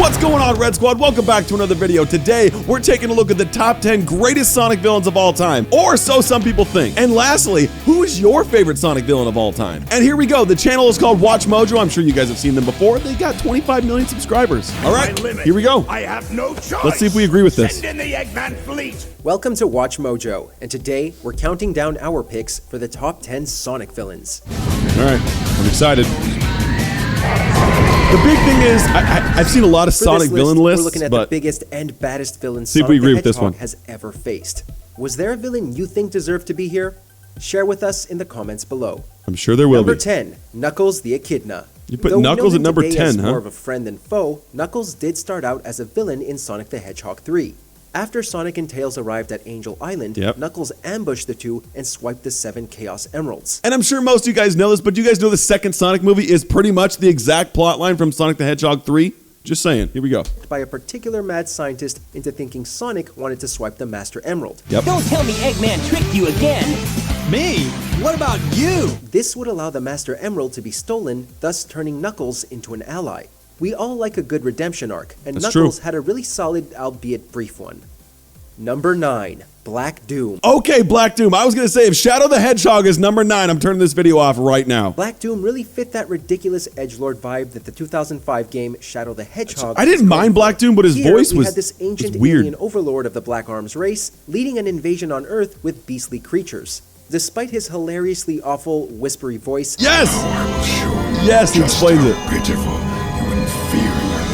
What's going on, Red Squad? Welcome back to another video. Today, we're taking a look at the top 10 greatest Sonic villains of all time, or so some people think. And lastly, who is your favorite Sonic villain of all time? And here we go. The channel is called Watch Mojo. I'm sure you guys have seen them before. They got 25 million subscribers. All right, here we go. I have no choice. Let's see if we agree with this. Send in the Eggman fleet. Welcome to Watch Mojo, and today we're counting down our picks for the top 10 Sonic villains. All right, I'm excited. The big thing is, I've seen a lot of Sonic villain lists, we're looking at but the biggest and baddest villains see if we Sonic agree the with this Hedgehog one. has ever faced. Was there a villain you think deserved to be here? Share with us in the comments below. I'm sure there will Number be. 10, Knuckles the Echidna. You put Though Knuckles we at know him number today 10, as huh? more of a friend than foe, Knuckles did start out as a villain in Sonic the Hedgehog 3. After Sonic and Tails arrived at Angel Island, Knuckles ambushed the two and swiped the 7 Chaos Emeralds. And I'm sure most of you guys know this, but do you guys know the second Sonic movie is pretty much the exact plotline from Sonic the Hedgehog 3? Just saying. Here we go. By a particular mad scientist into thinking Sonic wanted to swipe the Master Emerald. Yep. Don't tell me Eggman tricked you again. Me? What about you? This would allow the Master Emerald to be stolen, thus turning Knuckles into an ally. We all like a good redemption arc, and That's Knuckles true. had a really solid, albeit brief one. Number 9, Black Doom. Okay, Black Doom. I was going to say, if Shadow the Hedgehog is number 9, I'm turning this video off right now. Black Doom really fit that ridiculous edgelord vibe that the 2005 game Shadow the Hedgehog. I didn't mind Black Doom, but his Here, voice we was had this ancient weird. alien overlord of the Black Arms race, leading an invasion on Earth with beastly creatures. Despite his hilariously awful, whispery voice, Yes! Yes, he explains it. Pitiful. You inferior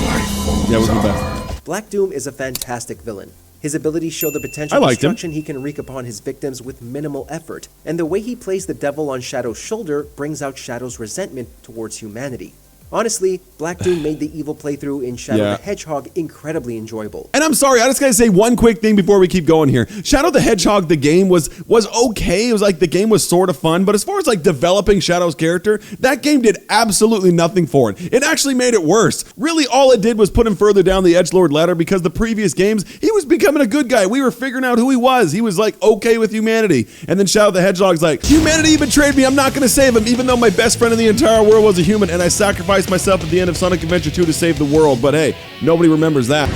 life forms. Yeah, it wasn't the best. Black Doom is a fantastic villain. His abilities show the potential I liked him. destruction he can wreak upon his victims with minimal effort, and the way he plays the devil on Shadow's shoulder brings out Shadow's resentment towards humanity. Honestly, Black Doom made the evil playthrough in Shadow the Hedgehog incredibly enjoyable. And I'm sorry, I just gotta say one quick thing before we keep going here. Shadow the Hedgehog, the game was okay. It was like the game was sort of fun, but as far as like developing Shadow's character, that game did absolutely nothing for it. It actually made it worse. Really, all it did was put him further down the edgelord ladder because the previous games, he was becoming a good guy. We were figuring out who he was. He was like okay with humanity. And then Shadow the Hedgehog's like, humanity betrayed me. I'm not gonna save him, even though my best friend in the entire world was a human, and I sacrificed myself at the end of Sonic Adventure 2 to save the world, but hey, nobody remembers that.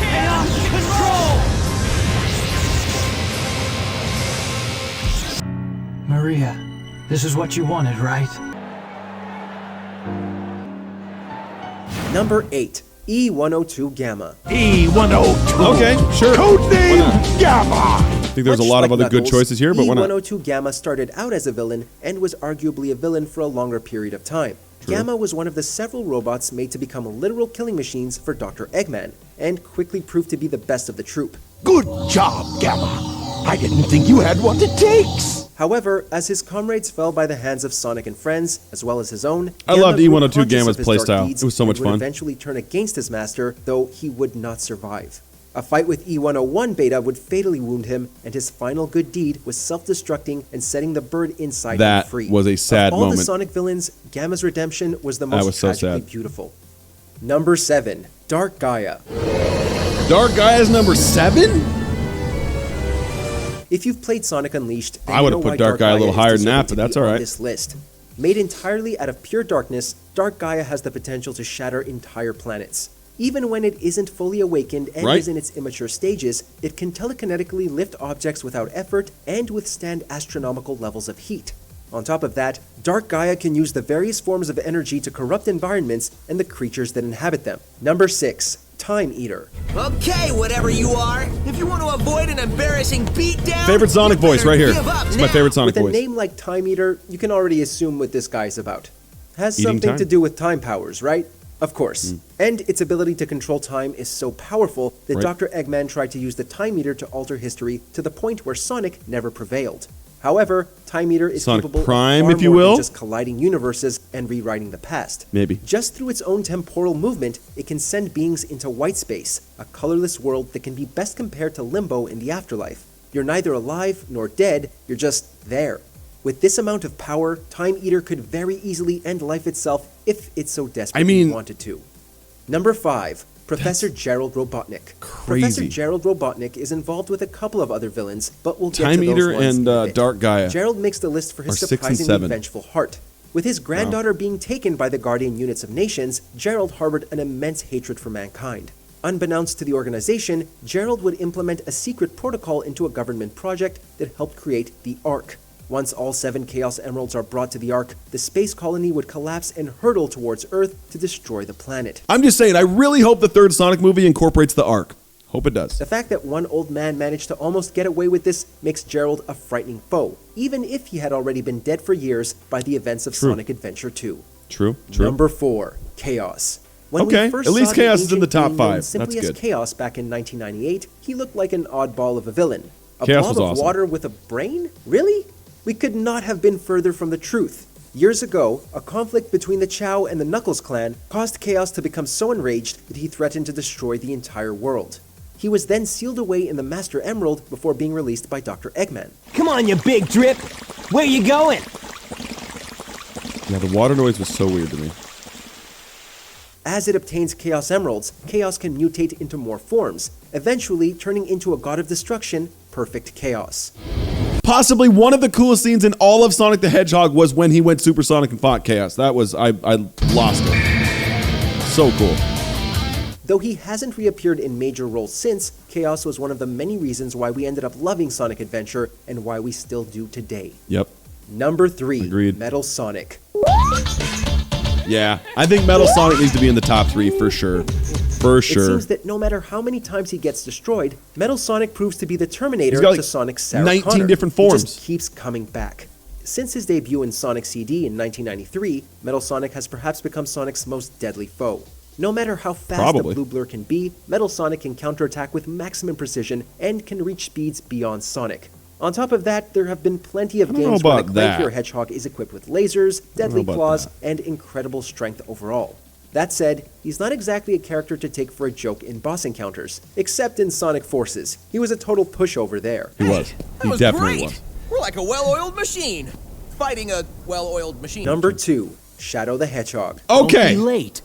Maria, this is what you wanted, right? Number 8, E102 Gamma. E102. Okay, sure. Codename Gamma. I think there's a Much lot like of other good Knuckles, choices here, but why not? E102 Gamma started out as a villain and was arguably a villain for a longer period of time. Gamma was one of the several robots made to become literal killing machines for Dr. Eggman, and quickly proved to be the best of the troupe. Good job, Gamma. I didn't think you had what it takes. However, as his comrades fell by the hands of Sonic and friends, as well as his own, I Gamma loved grew E102 conscious Gamma's of his dark playstyle. deeds It was so much and would fun. eventually turn against his master, though he would not survive. A fight with E101 Beta would fatally wound him, and his final good deed was self-destructing and setting the bird inside him free. That was a sad of all moment. the Sonic villains, Gamma's redemption was the That most was so tragically sad. beautiful. Number 7, Dark Gaia. Dark Gaia is number 7? If you've played Sonic Unleashed, then I you would've know put why Dark Gaia a little is higher than deserving that, to but that's be on alright. this list. Made entirely out of pure darkness, Dark Gaia has the potential to shatter entire planets. Even when it isn't fully awakened and is in its immature stages, it can telekinetically lift objects without effort and withstand astronomical levels of heat. On top of that, Dark Gaia can use the various forms of energy to corrupt environments and the creatures that inhabit them. Number 6, Time Eater. Okay, whatever you are. If you want to avoid an embarrassing beatdown, Favorite Sonic you voice better right here. give up It's my now. favorite Sonic With a voice. name like Time Eater, you can already assume what this guy's about. Has Eating something time? to do with time powers, right? Of course. And its ability to control time is so powerful that Right. Dr. Eggman tried to use the Time Eater to alter history to the point where Sonic never prevailed. However, Time Eater is Sonic capable Prime, of far if you more than will? just colliding universes and rewriting the past. Maybe. Just through its own temporal movement, it can send beings into white space, a colorless world that can be best compared to limbo in the afterlife. You're neither alive nor dead, you're just there. With this amount of power, Time Eater could very easily end life itself if it so desperately wanted to. Number 5, Professor GERALD Robotnik. Crazy. Professor GERALD Robotnik is involved with a couple of other villains, but we'll get Time to those Eater ones and in a bit. Dark Gaia GERALD makes the list for his are 6 and surprisingly 7. vengeful heart. With his granddaughter being taken by the Guardian Units of Nations, GERALD harbored an immense hatred for mankind. Unbeknownst to the organization, GERALD would implement a secret protocol into a government project that helped create the Ark. Once all 7 Chaos Emeralds are brought to the Ark, the space colony would collapse and hurtle towards Earth to destroy the planet. I'm just saying, I really hope the third Sonic movie incorporates the Ark. Hope it does. The fact that one old man managed to almost get away with this makes GERALD a frightening foe, even if he had already been dead for years by the events of Sonic Adventure 2. True. Number 4, Chaos. When Okay, we first at least saw the Chaos is in the ancient top being known 5. simply That's as good. Chaos back in 1998, he looked like an oddball of a villain. A Chaos blob was of awesome. water with a brain? Really? We could not have been further from the truth. Years ago, a conflict between the Chow and the Knuckles clan caused Chaos to become so enraged that he threatened to destroy the entire world. He was then sealed away in the Master Emerald before being released by Dr. Eggman. Come on, you big drip. Where you going? Yeah, the water noise was so weird to me. As it obtains Chaos Emeralds, Chaos can mutate into more forms, eventually turning into a god of destruction, Perfect Chaos. Possibly one of the coolest scenes in all of Sonic the Hedgehog was when he went Supersonic and fought Chaos. That was, I lost it. So cool. Though he hasn't reappeared in major roles since, Chaos was one of the many reasons why we ended up loving Sonic Adventure and why we still do today. Yep. Number 3, Agreed. Metal Sonic. Yeah, I think Metal Sonic needs to be in the top 3 for sure. For It sure. seems that no matter how many times he gets destroyed, Metal Sonic proves to be the Terminator He's got, like, to Sonic's Sarah 19 Connor. different He forms. just keeps coming back. Since his debut in Sonic CD in 1993, Metal Sonic has perhaps become Sonic's most deadly foe. No matter how fast Probably. the blue blur can be, Metal Sonic can counterattack with maximum precision and can reach speeds beyond Sonic. On top of that, there have been plenty of don't know games where the about that. crankier Hedgehog is equipped with lasers, deadly about claws, that. and incredible strength overall. That said, he's not exactly a character to take for a joke in boss encounters, except in Sonic Forces. He was a total pushover there. He was. That He was definitely great. was. We're like a well-oiled machine. Fighting a well-oiled machine. Number 2, Shadow the Hedgehog. Okay, Late.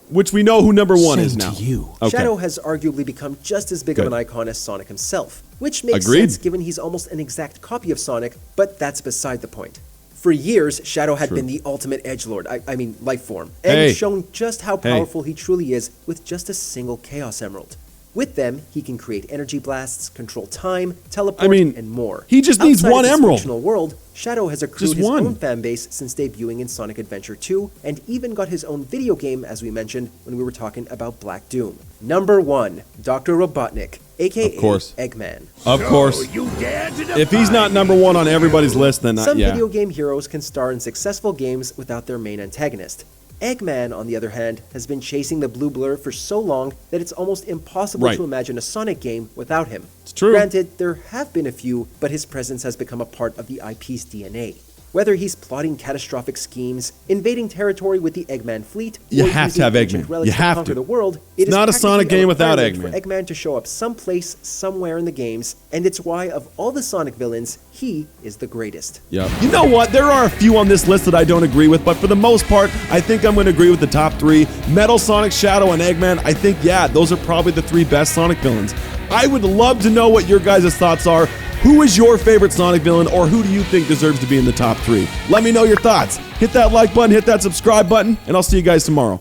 which we know who number 1 is Same now. to you. Okay. Shadow has arguably become just as big of Good. an icon as Sonic himself, which makes Agreed. sense given he's almost an exact copy of Sonic, but that's beside the point. For years, Shadow had been the ultimate edgelord, I mean life form, and Hey. shown just how powerful he truly is with just a single Chaos Emerald. With them, he can create energy blasts, control time, teleport, I mean, and more. he just needs Outside one of his emerald. fictional world, Shadow has accrued Just his one. own fan base since debuting in Sonic Adventure 2, and even got his own video game, as we mentioned when we were talking about Black Doom. Number 1, Dr. Robotnik, aka Of course. Eggman. Of course. You dare to If he's not number 1 on everybody's list, then Some yeah. video game heroes can star in successful games without their main antagonist. Eggman, on the other hand, has been chasing the blue blur for so long that it's almost impossible Right. to imagine a Sonic game without him. It's true. Granted, there have been a few, but his presence has become a part of the IP's DNA. Whether he's plotting catastrophic schemes, invading territory with the Eggman fleet, You or have to using have ancient Eggman. relics You have conquer to. the world, It's it is not a practically Sonic game without requirement Eggman. for Eggman to show up someplace, somewhere in the games, and it's why, of all the Sonic villains, he is the greatest. Yep. You know what? There are a few on this list that I don't agree with, but for the most part, I think I'm going to agree with the top 3. Metal, Sonic, Shadow, and Eggman. I think, yeah, those are probably the 3 best Sonic villains. I would love to know what your guys' thoughts are. Who is your favorite Sonic villain, or who do you think deserves to be in the top 3? Let me know your thoughts. Hit that like button, hit that subscribe button, and I'll see you guys tomorrow.